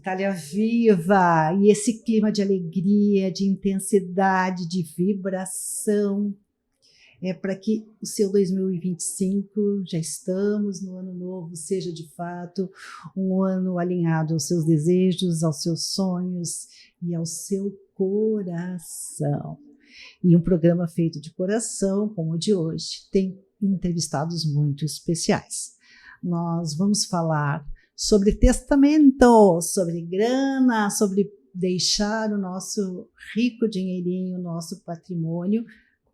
Itália Viva, e esse clima de alegria, de intensidade, de vibração, para que o seu 2025, já estamos no ano novo, seja de fato um ano alinhado aos seus desejos, aos seus sonhos e ao seu coração. E um programa feito de coração, como o de hoje, tem entrevistados muito especiais. Nós vamos falar sobre testamento, sobre grana, sobre deixar o nosso rico dinheirinho, o nosso patrimônio.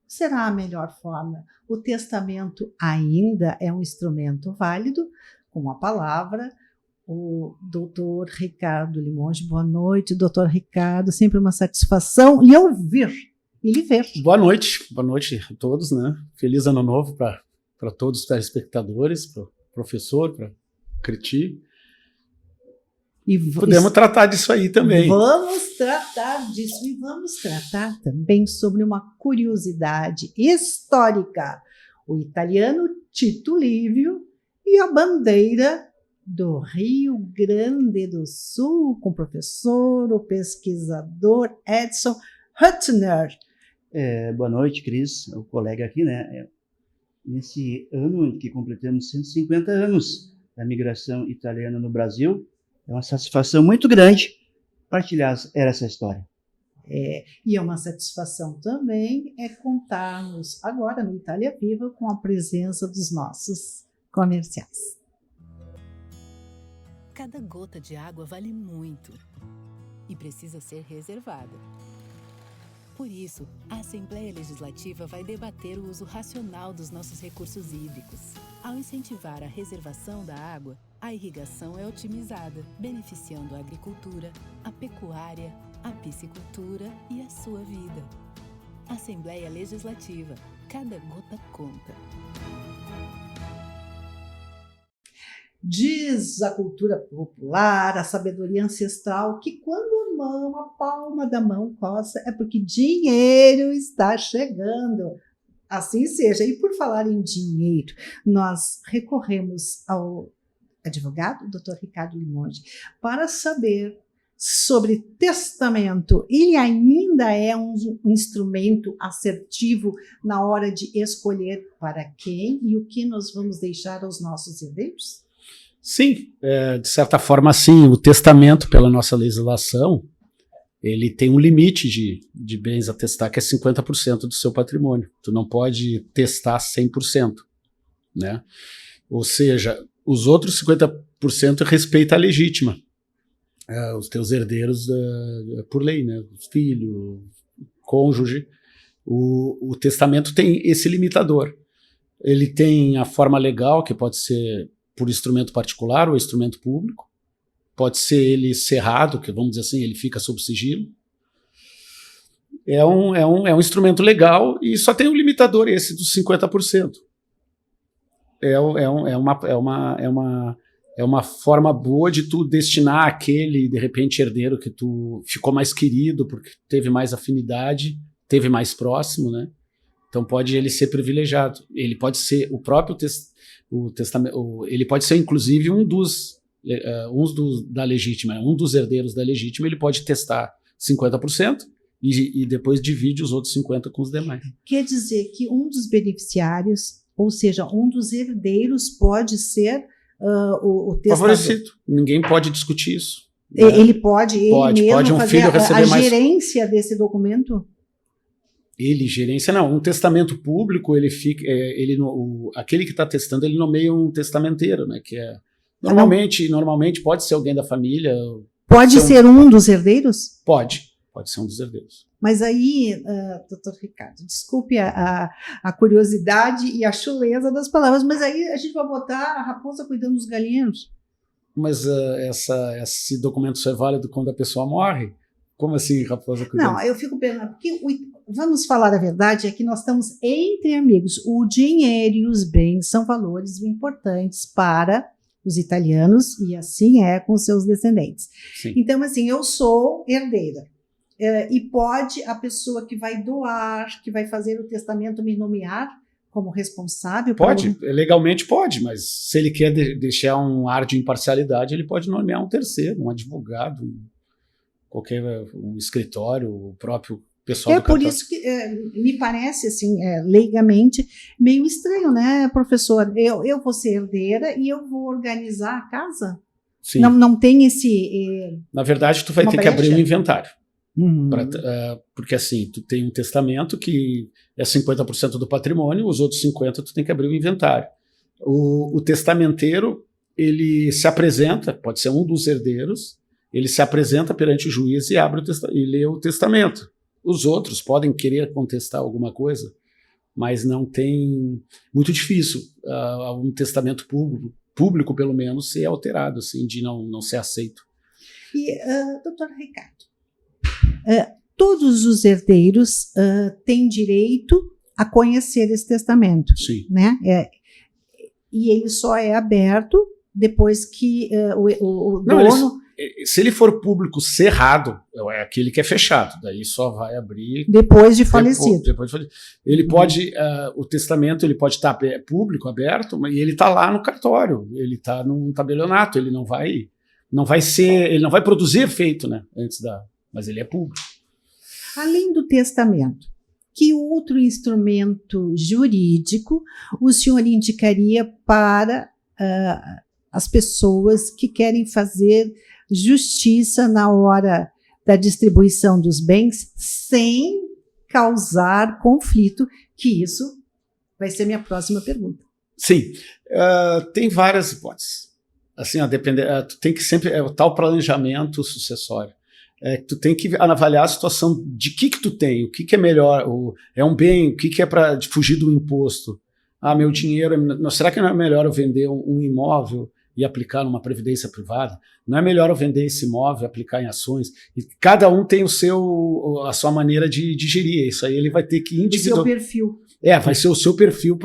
Será a melhor forma? O testamento ainda é um instrumento válido, com a palavra. O doutor Ricardo Limonge. Boa noite, doutor Ricardo. Sempre uma satisfação lhe ouvir e lhe ver. Boa noite a todos, né? Feliz ano novo para todos os telespectadores, para o professor, para Criti. Podemos tratar disso aí também. Vamos tratar disso e vamos tratar também sobre uma curiosidade histórica. O italiano Tito Livio e a bandeira do Rio Grande do Sul, com o professor, o pesquisador Edson Hüttner. Boa noite, Cris, o colega aqui, né? Nesse ano em que completamos 150 anos da migração italiana no Brasil, é uma satisfação muito grande partilhar essa história. E é uma satisfação também contarmos agora no Itália Viva com a presença dos nossos comerciais. Cada gota de água vale muito e precisa ser reservada. Por isso, a Assembleia Legislativa vai debater o uso racional dos nossos recursos hídricos. Ao incentivar a reservação da água, a irrigação é otimizada, beneficiando a agricultura, a pecuária, a piscicultura e a sua vida. Assembleia Legislativa. Cada gota conta. Diz a cultura popular, a sabedoria ancestral, que quando a palma da mão coça, é porque dinheiro está chegando. Assim seja. E por falar em dinheiro, nós recorremos ao advogado, Dr. Ricardo Limonge, para saber sobre testamento. Ele ainda é um instrumento assertivo na hora de escolher para quem e o que nós vamos deixar aos nossos herdeiros? Sim, de certa forma sim. O testamento, pela nossa legislação, ele tem um limite de bens a testar, que é 50% do seu patrimônio. Tu não pode testar 100%, né? Ou seja, os outros 50% respeita a legítima, os teus herdeiros por lei, né? Os filhos, cônjuge. O testamento tem esse limitador. Ele tem a forma legal, que pode ser por instrumento particular ou instrumento público. Pode ser ele cerrado, que vamos dizer assim, ele fica sob sigilo. É um instrumento legal e só tem um limitador esse dos 50%. É uma forma boa de tu destinar aquele, de repente, herdeiro que tu ficou mais querido, porque teve mais afinidade, teve mais próximo, né? Então pode ele ser privilegiado. Ele pode ser o próprio testamento, ele pode ser inclusive da legítima, um dos herdeiros da legítima, ele pode testar 50% e depois divide os outros 50% com os demais. Quer dizer que um dos beneficiários, ou seja, um dos herdeiros pode ser o testador. Favorecido. Ninguém pode discutir isso. Né? Ele pode mesmo um fazer filho receber a mais... gerência desse documento? Gerência não. Um testamento público, ele fica, aquele que está testando, ele nomeia um testamenteiro, né? Que é normalmente pode ser alguém da família. Pode ser um dos herdeiros? Pode ser um dos herdeiros. Mas aí, doutor Ricardo, desculpe a curiosidade e a chuleza das palavras, mas aí a gente vai botar a raposa cuidando dos galinheiros. Mas esse documento só é válido quando a pessoa morre? Como assim, raposa cuidando? Não, eu fico pensando, porque vamos falar a verdade, é que nós estamos entre amigos. O dinheiro e os bens são valores importantes para os italianos e assim é com seus descendentes. Sim. Então, assim, eu sou herdeira. E pode a pessoa que vai doar, que vai fazer o testamento me nomear como responsável? Pode, legalmente pode, mas se ele quer deixar um ar de imparcialidade, ele pode nomear um terceiro, um advogado, um escritório, o próprio pessoal do por cartório. isso que me parece, assim, leigamente, meio estranho, né, professor? Eu vou ser herdeira e eu vou organizar a casa? Sim. Não tem esse... Na verdade, tu vai ter que abrir um inventário. Uhum. Porque assim, tu tem um testamento que é 50% do patrimônio, os outros 50% tu tem que abrir o inventário. O testamenteiro, ele se apresenta, pode ser um dos herdeiros, ele se apresenta perante o juiz e e lê o testamento. Os outros podem querer contestar alguma coisa, mas não tem... Muito difícil um testamento público, pelo menos, ser alterado, assim, de não ser aceito. E, doutor Ricardo, todos os herdeiros têm direito a conhecer esse testamento. Sim. Né? E ele só é aberto depois que o dono... Se ele for público cerrado, é aquele que é fechado, daí só vai abrir depois de falecido. Depois de falecido. Ele pode, o testamento ele pode estar público, aberto, e ele está lá no cartório, ele está num tabelionato, ele não vai produzir efeito, né, mas ele é público. Além do testamento, que outro instrumento jurídico o senhor indicaria para as pessoas que querem fazer justiça na hora da distribuição dos bens sem causar conflito? Que isso vai ser minha próxima pergunta. Sim, tem várias hipóteses. Assim, tu tem que sempre... o tal planejamento sucessório. Tu tem que avaliar a situação de que tu tem, o que é melhor, é um bem, o que é para fugir do imposto. Meu dinheiro, será que não é melhor eu vender um imóvel e aplicar numa previdência privada? Não é melhor eu vender esse imóvel e aplicar em ações? E cada um tem a sua maneira de gerir isso. Aí ele vai ter que individualizar. O seu perfil. Vai ser o seu perfil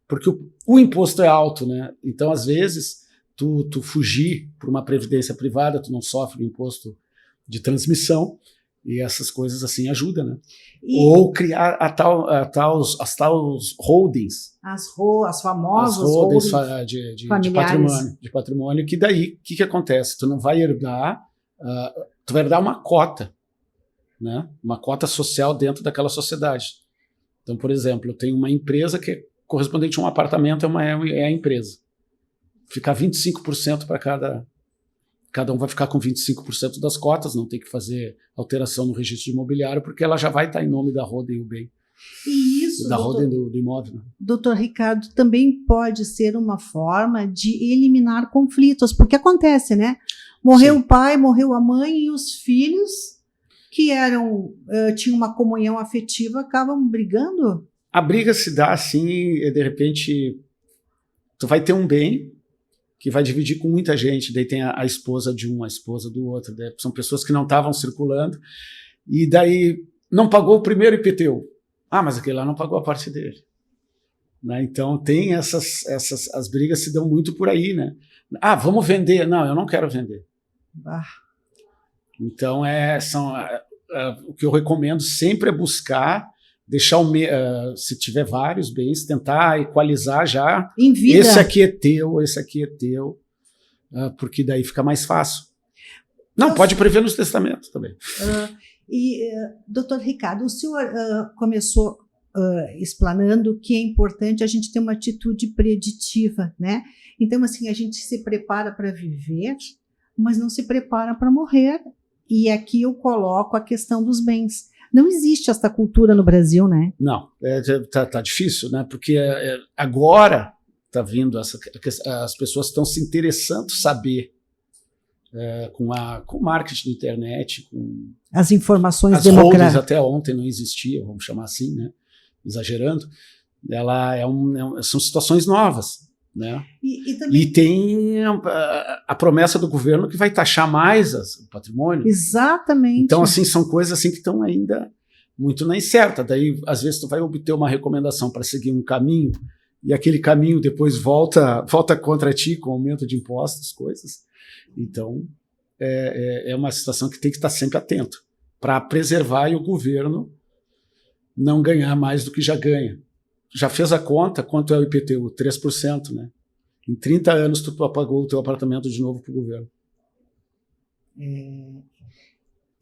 porque o imposto é alto, né? Então, às vezes, tu fugir por uma previdência privada, tu não sofre o imposto de transmissão, e essas coisas assim ajudam, né? Ou criar as tais holdings. As famosas holdings de patrimônio, que daí, o que acontece? Tu não vai herdar, tu vai herdar uma cota, né? Uma cota social dentro daquela sociedade. Então, por exemplo, eu tenho uma empresa que é correspondente a um apartamento, é a empresa. Ficar 25% para cada um vai ficar com 25% das cotas, não tem que fazer alteração no registro imobiliário, porque ela já vai estar em nome da holding o bem. E isso, da holding do imóvel. Né? Doutor Ricardo, também pode ser uma forma de eliminar conflitos, porque acontece, né? Morreu o pai, morreu a mãe, e os filhos que tinham uma comunhão afetiva acabam brigando? A briga se dá assim, de repente, tu vai ter um bem que vai dividir com muita gente, daí tem a esposa de um, a esposa do outro, são pessoas que não estavam circulando, e daí não pagou o primeiro IPTU. Mas aquele lá não pagou a parte dele. Né? Então tem as brigas se dão muito por aí, né? Vamos vender. Não, eu não quero vender. Então o que eu recomendo sempre é buscar deixar se tiver vários bens, tentar equalizar já. Em vida. Esse aqui é teu, porque daí fica mais fácil. Não, pode prever nos testamentos também. Doutor Ricardo, o senhor começou explanando que é importante a gente ter uma atitude preditiva, né? Então, assim, a gente se prepara para viver, mas não se prepara para morrer. E aqui eu coloco a questão dos bens. Não existe essa cultura no Brasil, né? Não, tá difícil, né? Porque agora está vindo as pessoas estão se interessando saber com o marketing da internet, com as informações as holdings até ontem não existia, vamos chamar assim, né? Exagerando. Ela são situações novas, né? E tem a promessa do governo que vai taxar mais o patrimônio. Exatamente. Então, assim, são coisas assim que estão ainda muito na incerta. Daí, às vezes, tu vai obter uma recomendação para seguir um caminho e aquele caminho depois volta contra ti com aumento de impostos, coisas. Então, é uma situação que tem que estar sempre atento para preservar e o governo não ganhar mais do que já ganha. já fez a conta, quanto é o IPTU? 3%, né? Em 30 anos tu apagou o teu apartamento de novo para o governo.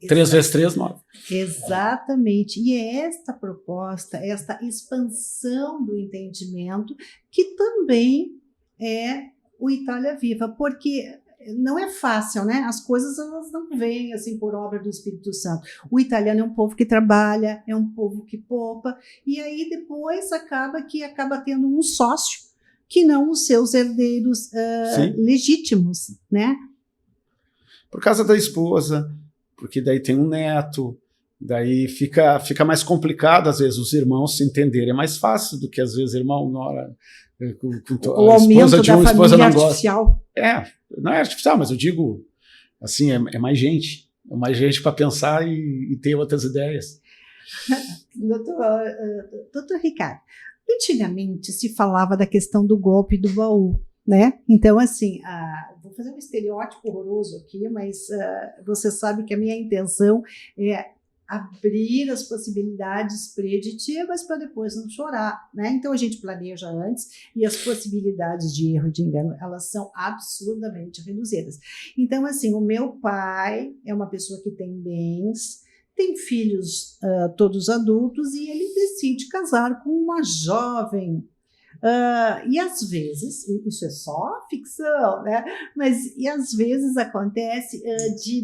3 vezes 3, 9. Exatamente. E é esta proposta, esta expansão do entendimento que também é o Itália Viva, porque não é fácil, né? As coisas elas não vêm assim por obra do Espírito Santo. O italiano é um povo que trabalha, é um povo que poupa, e aí depois acaba tendo um sócio que não os seus herdeiros legítimos, né? Por causa da esposa, porque daí tem um neto, daí fica mais complicado às vezes os irmãos se entenderem. É mais fácil do que às vezes irmão, nora, o aumento da família artificial. Não é artificial, mas eu digo assim, é mais gente para pensar e ter outras ideias. Doutor Ricardo, antigamente se falava da questão do golpe do baú, né? Então, assim, vou fazer um estereótipo horroroso aqui, mas você sabe que a minha intenção é abrir as possibilidades preditivas para depois não chorar, né? Então a gente planeja antes e as possibilidades de erro, de engano, elas são absurdamente reduzidas. Então, assim, o meu pai é uma pessoa que tem bens, tem filhos todos adultos e ele decide casar com uma jovem. E às vezes, isso é só ficção, né? E às vezes acontece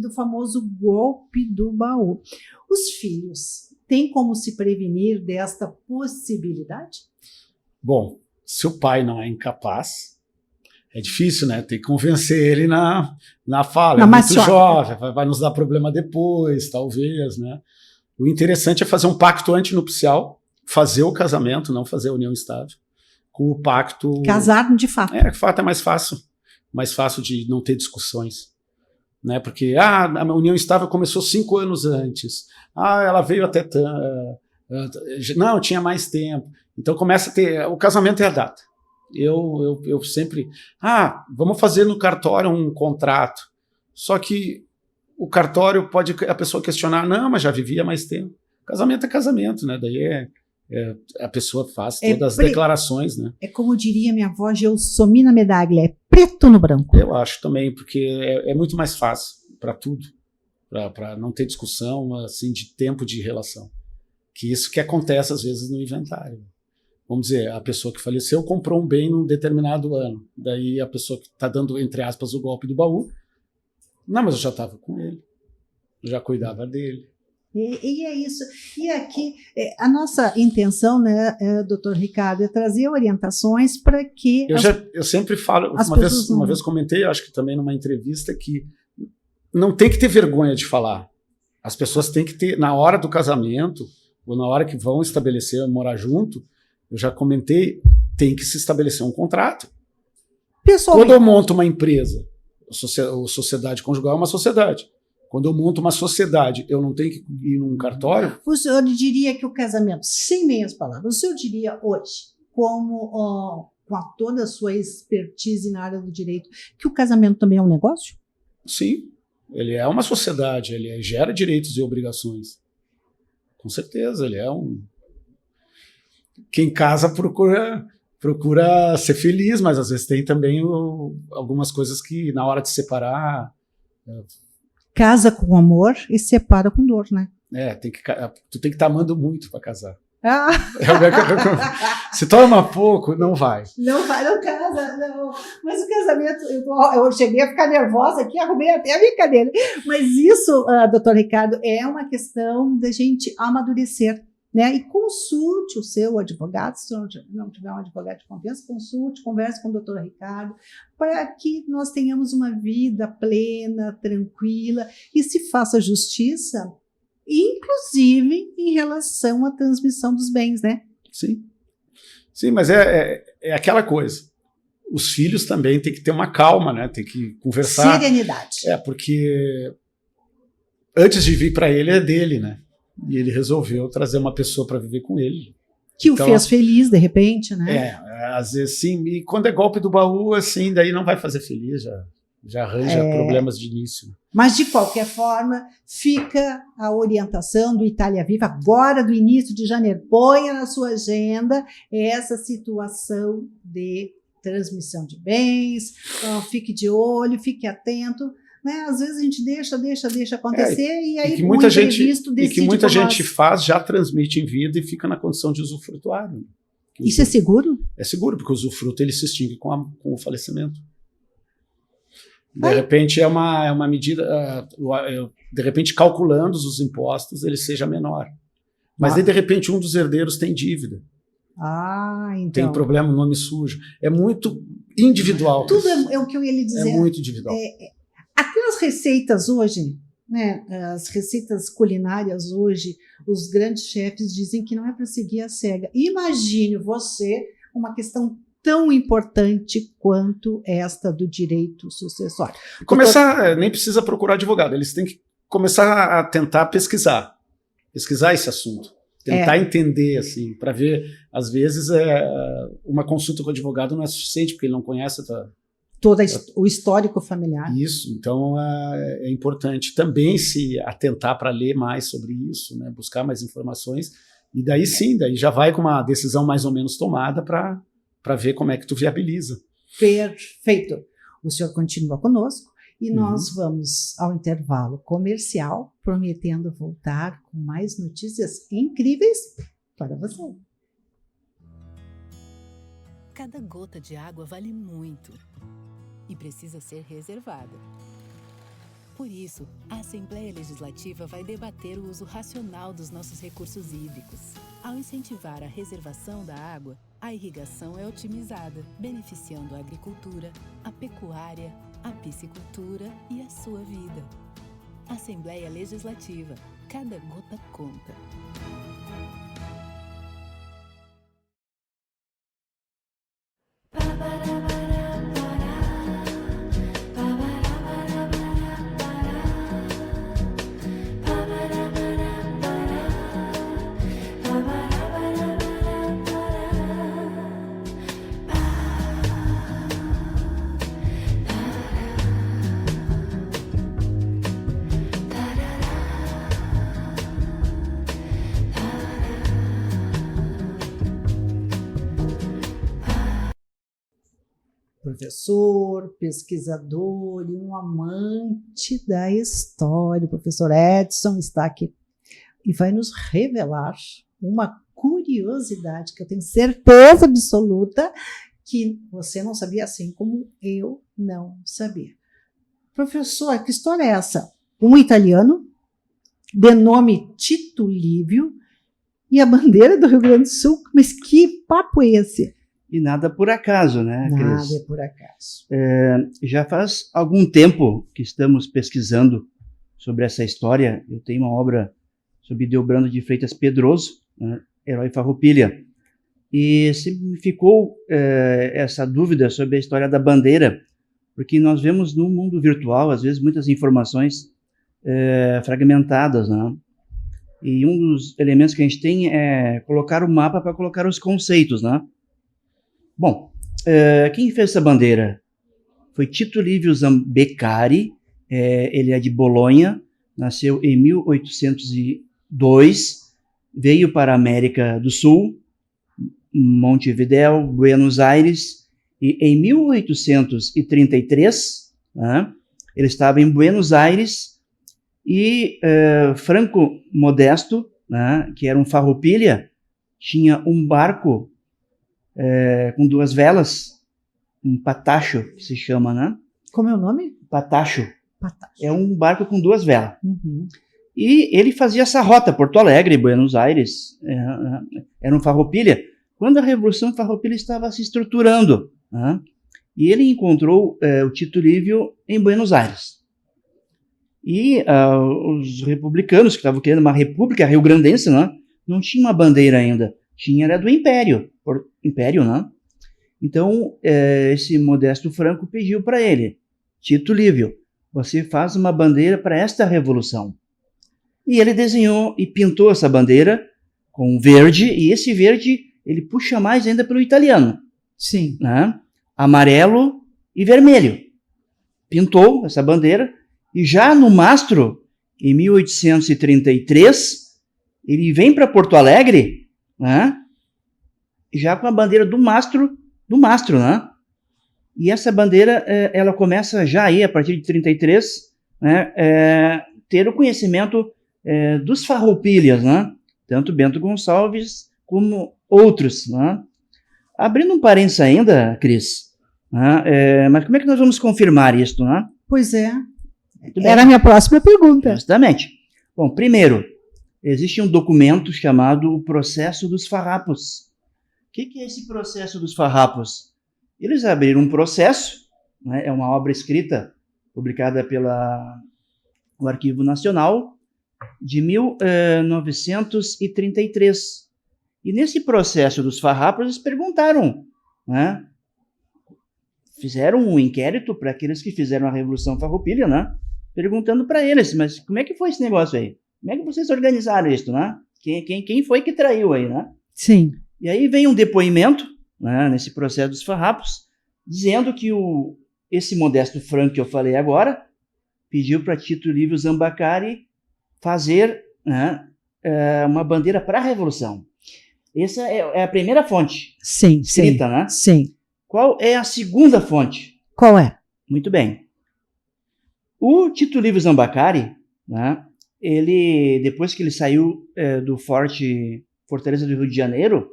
do famoso golpe do baú. Os filhos têm como se prevenir desta possibilidade? Bom, se o pai não é incapaz, é difícil, né? Tem que convencer ele na fala. É muito jovem, vai nos dar problema depois, talvez, né? O interessante é fazer um pacto antinupcial, fazer o casamento, não fazer a união estável. Com o pacto... Casar de fato. De fato é mais fácil de não ter discussões, né? Porque a união estável começou 5 anos antes, ela veio até não, tinha mais tempo, então começa a ter, o casamento é a data. Eu sempre, vamos fazer no cartório um contrato, só que o cartório pode a pessoa questionar, não, mas já vivia mais tempo. Casamento é casamento, né? Daí a pessoa faz todas as declarações, né? É como diria minha avó Gelsomina Medaglia, é preto no branco. Eu acho também, porque é muito mais fácil para tudo, para não ter discussão assim de tempo de relação. Que isso que acontece às vezes no inventário. Vamos dizer, a pessoa que faleceu comprou um bem num determinado ano, daí a pessoa que está dando, entre aspas, o golpe do baú, não, mas eu já estava com ele, eu já cuidava dele. E é isso. E aqui, a nossa intenção, né, doutor Ricardo, é trazer orientações para que... Eu sempre falo, uma vez comentei, acho que também numa entrevista, que não tem que ter vergonha de falar. As pessoas têm que ter, na hora do casamento, ou na hora que vão estabelecer, morar junto, eu já comentei, tem que se estabelecer um contrato. Quando eu monto uma empresa, a sociedade conjugal é uma sociedade. Quando eu monto uma sociedade, eu não tenho que ir num cartório? O senhor diria que o casamento, sem meias palavras, o senhor diria hoje, com toda a sua expertise na área do direito, que o casamento também é um negócio? Sim, ele é uma sociedade, ele gera direitos e obrigações. Com certeza, ele é um... Quem casa procura ser feliz, mas às vezes tem também algumas coisas que na hora de separar... Casa com amor e separa com dor, né? Tu tem que estar amando muito para casar. Se toma pouco, não vai. Não casa, não. Mas o casamento, eu cheguei a ficar nervosa aqui, arrumei até a brincadeira. Mas isso, doutor Ricardo, é uma questão da gente amadurecer, né? E consulte o seu advogado, se não tiver um advogado de confiança, converse com o doutor Ricardo, para que nós tenhamos uma vida plena, tranquila e se faça justiça, inclusive em relação à transmissão dos bens, né? Sim, mas é aquela coisa. Os filhos também têm que ter uma calma, né? Tem que conversar. Serenidade. Porque antes de vir para ele é dele, né? E ele resolveu trazer uma pessoa para viver com ele. Que o fez feliz, de repente, né? Às vezes sim. E quando é golpe do baú, assim, daí não vai fazer feliz já. Já arranja problemas de início. Mas, de qualquer forma, fica a orientação do Itália Viva, agora do início de janeiro. Ponha na sua agenda essa situação de transmissão de bens, fique de olho, fique atento. Né? Às vezes a gente deixa acontecer e aí que muita gente faz, já transmite em vida e fica na condição de usufrutuário. Isso é seguro? É seguro, porque o usufruto ele se extingue com o falecimento. De repente é uma medida, de repente calculando os impostos ele seja menor. Mas aí de repente um dos herdeiros tem dívida. Então. Tem problema, nome sujo. É muito individual. Tudo é o que eu ia lhe dizer. É muito individual. Até as receitas hoje, né, as receitas culinárias hoje, os grandes chefes dizem que não é para seguir a cega. Imagine você uma questão tão importante quanto esta do direito sucessório. Nem precisa procurar advogado, eles têm que começar a tentar pesquisar esse assunto, tentar entender, assim, para ver, às vezes uma consulta com o advogado não é suficiente, porque ele não conhece todo o histórico familiar. Isso, então é importante também se atentar para ler mais sobre isso, né, buscar mais informações, e daí sim, daí já vai com uma decisão mais ou menos tomada para ver como é que tu viabiliza. Perfeito. O senhor continua conosco e nós vamos ao intervalo comercial, prometendo voltar com mais notícias incríveis para você. Cada gota de água vale muito e precisa ser reservada. Por isso, a Assembleia Legislativa vai debater o uso racional dos nossos recursos hídricos. Ao incentivar a reservação da água, a irrigação é otimizada, beneficiando a agricultura, a pecuária, a piscicultura e a sua vida. Assembleia Legislativa. Cada gota conta. Professor, pesquisador e um amante da história. O professor Edson está aqui e vai nos revelar uma curiosidade que eu tenho certeza absoluta que você não sabia, assim como eu não sabia. Professor, que história é essa? Um italiano de nome Tito Livio e a bandeira do Rio Grande do Sul? Mas que papo é esse? E nada por acaso, né, Cris? Nada é por acaso. Já faz algum tempo que estamos pesquisando sobre essa história. Eu tenho uma obra sobre Delbrando de Freitas Pedroso, né, Herói Farroupilha. E sempre me ficou essa dúvida sobre a história da bandeira, porque nós vemos no mundo virtual, às vezes, muitas informações fragmentadas, né? E um dos elementos que a gente tem é colocar o mapa para colocar os conceitos, né? Bom, quem fez essa bandeira? Foi Tito Livio Zambeccari, ele é de Bolonha, nasceu em 1802, veio para a América do Sul, Montevidéu, Buenos Aires, e em 1833, né, ele estava em Buenos Aires e Franco Modesto, né, que era um farroupilha, tinha um barco com duas velas, um patacho, que se chama, né? Como é o nome? Patacho. Patacho. É um barco com duas velas. Uhum. E ele fazia essa rota, Porto Alegre, Buenos Aires, era um farroupilha, quando a Revolução Farroupilha estava se estruturando, né? E ele encontrou o Tito Livio em Buenos Aires. E os republicanos, que estavam querendo uma república rio-grandense, né, não tinha uma bandeira ainda, era do Império, né? Então, esse Modesto Franco pediu para ele, Tito Livio, você faz uma bandeira para esta revolução. E ele desenhou e pintou essa bandeira com verde, e esse verde ele puxa mais ainda pelo italiano. Sim. Né? Amarelo e vermelho. pintou essa bandeira, e já no mastro, em 1833, ele vem para Porto Alegre, né, já com a bandeira do mastro, né? E essa bandeira, ela começa já aí, a partir de 33, né, ter o conhecimento dos farroupilhas, né? Tanto Bento Gonçalves como outros, né? Abrindo um parênteses ainda, Cris, né, mas como é que nós vamos confirmar isso, né? Pois é. Muito bem. Era a minha próxima pergunta. Justamente. Bom, primeiro, existe um documento chamado o Processo dos Farrapos. O que é esse Processo dos Farrapos? Eles abriram um processo, né, é uma obra escrita, publicada pelo Arquivo Nacional, de 1933. E nesse Processo dos Farrapos, eles perguntaram, né, fizeram um inquérito para aqueles que fizeram a Revolução Farroupilha, né, perguntando para eles, mas como é que foi esse negócio aí? Como é que vocês organizaram isso, né? Quem foi que traiu aí, né? Sim. E aí vem um depoimento, né, nesse Processo dos Farrapos, dizendo que esse Modesto Franco que eu falei agora pediu para Tito Livio Zambacari fazer, né, uma bandeira para a Revolução. Essa é a primeira fonte. Sim, escrita, sim, né? Sim. Qual é a segunda fonte? Qual é? Muito bem. O Tito Livio Zambacari, né, ele, depois que ele saiu do Fortaleza do Rio de Janeiro,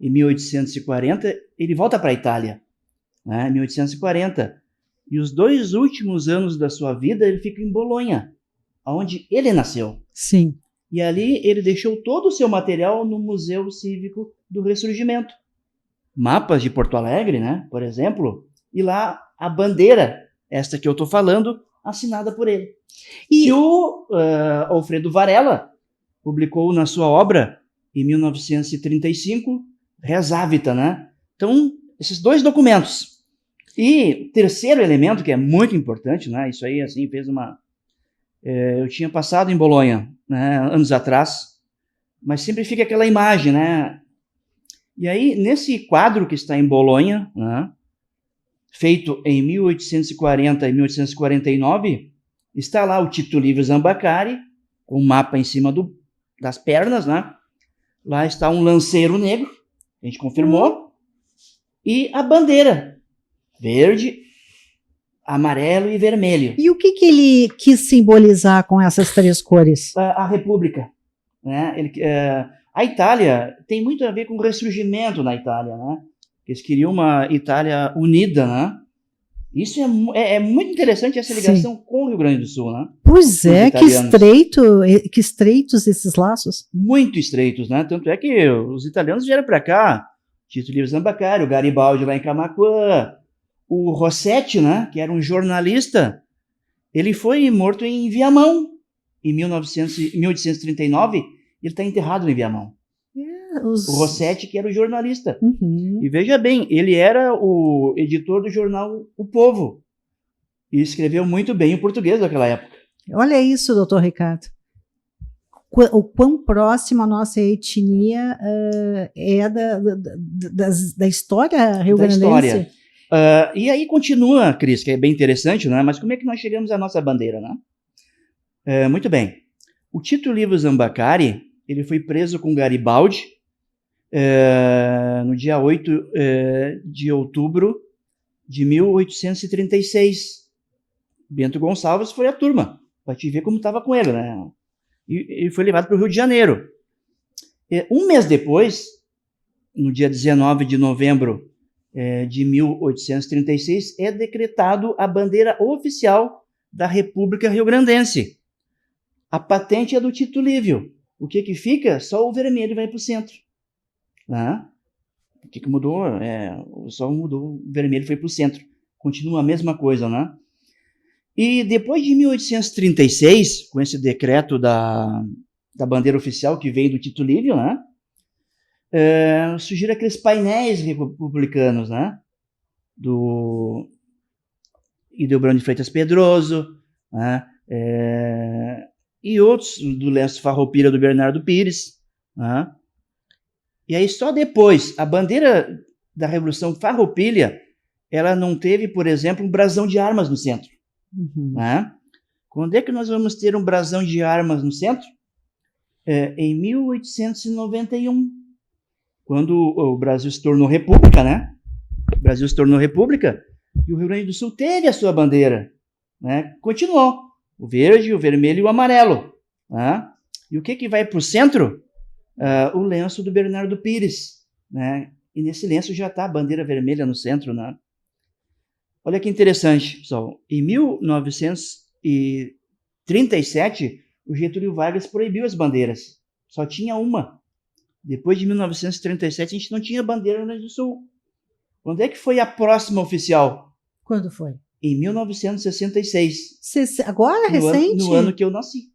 em 1840, ele volta para a Itália, né, em 1840. E os 2 últimos anos da sua vida ele fica em Bolonha, onde ele nasceu. Sim. E ali ele deixou todo o seu material no Museu Cívico do Ressurgimento. Mapas de Porto Alegre, né, por exemplo, e lá a bandeira, esta que eu estou falando, assinada por ele. E o Alfredo Varela publicou na sua obra, em 1935, Res Avita, né? Então, esses 2 documentos. E o terceiro elemento, que é muito importante, né? Isso aí, assim, fez uma... eu tinha passado em Bolonha, né, anos atrás, mas sempre fica aquela imagem, né? E aí, nesse quadro que está em Bolonha, né, feito em 1840 e 1849, está lá o Tito Livio Zambacari, com um mapa em cima das pernas, né? Lá está um lanceiro negro, a gente confirmou, e a bandeira, verde, amarelo e vermelho. E o que ele quis simbolizar com essas 3 cores? A República, né? A Itália tem muito a ver com o ressurgimento na Itália, né? Eles queriam uma Itália unida, né? Isso é muito interessante, essa ligação Sim. com o Rio Grande do Sul, né? Pois é, que estreitos esses laços. Muito estreitos, né? Tanto é que os italianos vieram para cá, Tito Livio Zambacari, o Garibaldi lá em Camaquã, o Rossetti, né, que era um jornalista, ele foi morto em Viamão, em 1839, ele está enterrado em Viamão. O Rossetti, que era o jornalista. Uhum. E veja bem, ele era o editor do jornal O Povo, e escreveu muito bem o português daquela época. Olha isso, doutor Ricardo. O quão próxima a nossa etnia é da história rio-grandense. Da história. E aí continua, Cris, que é bem interessante, né? Mas como é que nós chegamos à nossa bandeira, né? Muito bem. O Tito Livio Zambacari, ele foi preso com Garibaldi no dia 8 de outubro de 1836. Bento Gonçalves foi a turma, para te ver como estava com ele, né? E ele foi levado para o Rio de Janeiro. Um mês depois, no dia 19 de novembro de 1836, é decretado a bandeira oficial da República Rio-Grandense. A patente é do Tito Livio. O que fica? Só o vermelho vai para o centro. Né? O que mudou? Só mudou, o vermelho foi para o centro. Continua a mesma coisa, né? E depois de 1836, com esse decreto da bandeira oficial que veio do Tito Livio, né? Surgiram aqueles painéis republicanos, né? Do Hildebrando de Freitas Pedroso, né? E outros, do Lenço Farroupilha do Bernardo Pires, né? E aí só depois, a bandeira da Revolução Farroupilha, ela não teve, por exemplo, um brasão de armas no centro. Né? Quando é que nós vamos ter um brasão de armas no centro? Em 1891, quando o Brasil se tornou república, né? O Brasil se tornou república e o Rio Grande do Sul teve a sua bandeira, né? Continuou, o verde, o vermelho e o amarelo. Né? E o que vai para o centro? O lenço do Bernardo Pires, né? E nesse lenço já está a bandeira vermelha no centro, né? Olha que interessante, pessoal. Em 1937, o Getúlio Vargas proibiu as bandeiras. Só tinha uma. Depois de 1937, a gente não tinha bandeira no Rio Grande do Sul. Quando é que foi a próxima oficial? Quando foi? Em 1966. Agora, recente? No ano que eu nasci.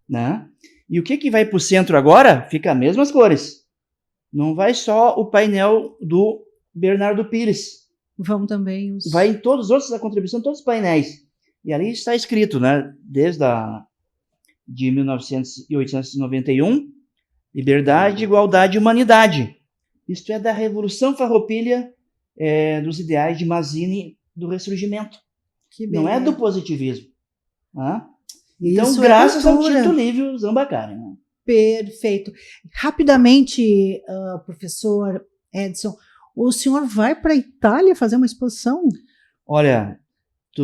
Né? E o que vai para o centro agora? Fica as mesmas cores. Não vai só o painel do Bernardo Pires. Vão também os... Vai em todos os outros, a contribuição de todos os painéis. E ali está escrito, né? Desde de 1891, liberdade, igualdade e humanidade. Isto é da Revolução Farroupilha, dos ideais de Mazzini do Ressurgimento. Não é do positivismo. Né? Então, isso graças ao Tito Livio Zambacari. Né? Perfeito. Rapidamente, professor Edson, o senhor vai para a Itália fazer uma exposição? Olha,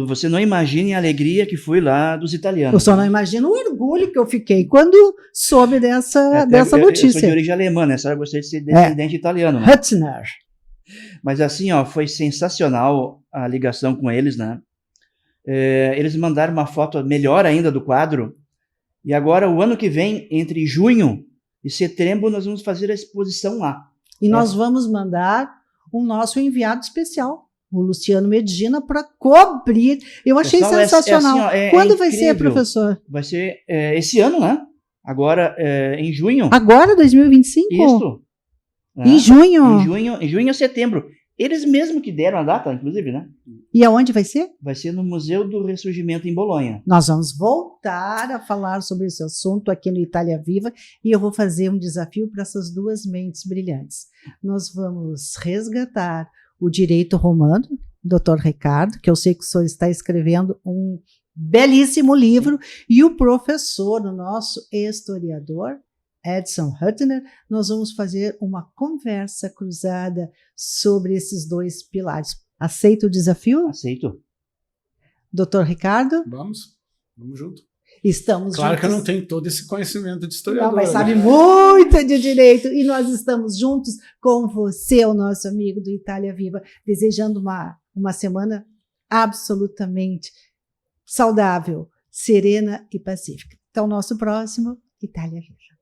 você não imagine a alegria que foi lá dos italianos. Eu só não imagino o orgulho que eu fiquei quando soube dessa notícia. Eu sou de origem alemã, né? Só eu gostei de ser descendente italiano. Né? Hüttner. Mas assim, foi sensacional a ligação com eles, né? Eles mandaram uma foto melhor ainda do quadro. E agora, o ano que vem, entre junho e setembro, nós vamos fazer a exposição lá. E nós vamos mandar o nosso enviado especial, o Luciano Medina, para cobrir. Eu achei sensacional. Quando vai ser, professor? Vai ser esse ano, né? Agora, em junho. Agora, 2025? Isso. Né? Em junho? Em junho ou setembro. Eles mesmos que deram a data, inclusive, né? E aonde vai ser? Vai ser no Museu do Ressurgimento em Bolonha. Nós vamos voltar a falar sobre esse assunto aqui no Itália Viva e eu vou fazer um desafio para essas duas mentes brilhantes. Nós vamos resgatar o direito romano, Dr. Ricardo, que eu sei que o senhor está escrevendo um belíssimo livro, e o professor, o nosso historiador, Edson Hüttner, nós vamos fazer uma conversa cruzada sobre esses dois pilares. Aceita o desafio? Aceito. Doutor Ricardo? Vamos junto. Estamos claro juntos. Que eu não tenho todo esse conhecimento de historiador. Não, mas sabe muito de direito. E nós estamos juntos com você, o nosso amigo do Itália Viva, desejando uma semana absolutamente saudável, serena e pacífica. Então, nosso próximo, Itália Viva.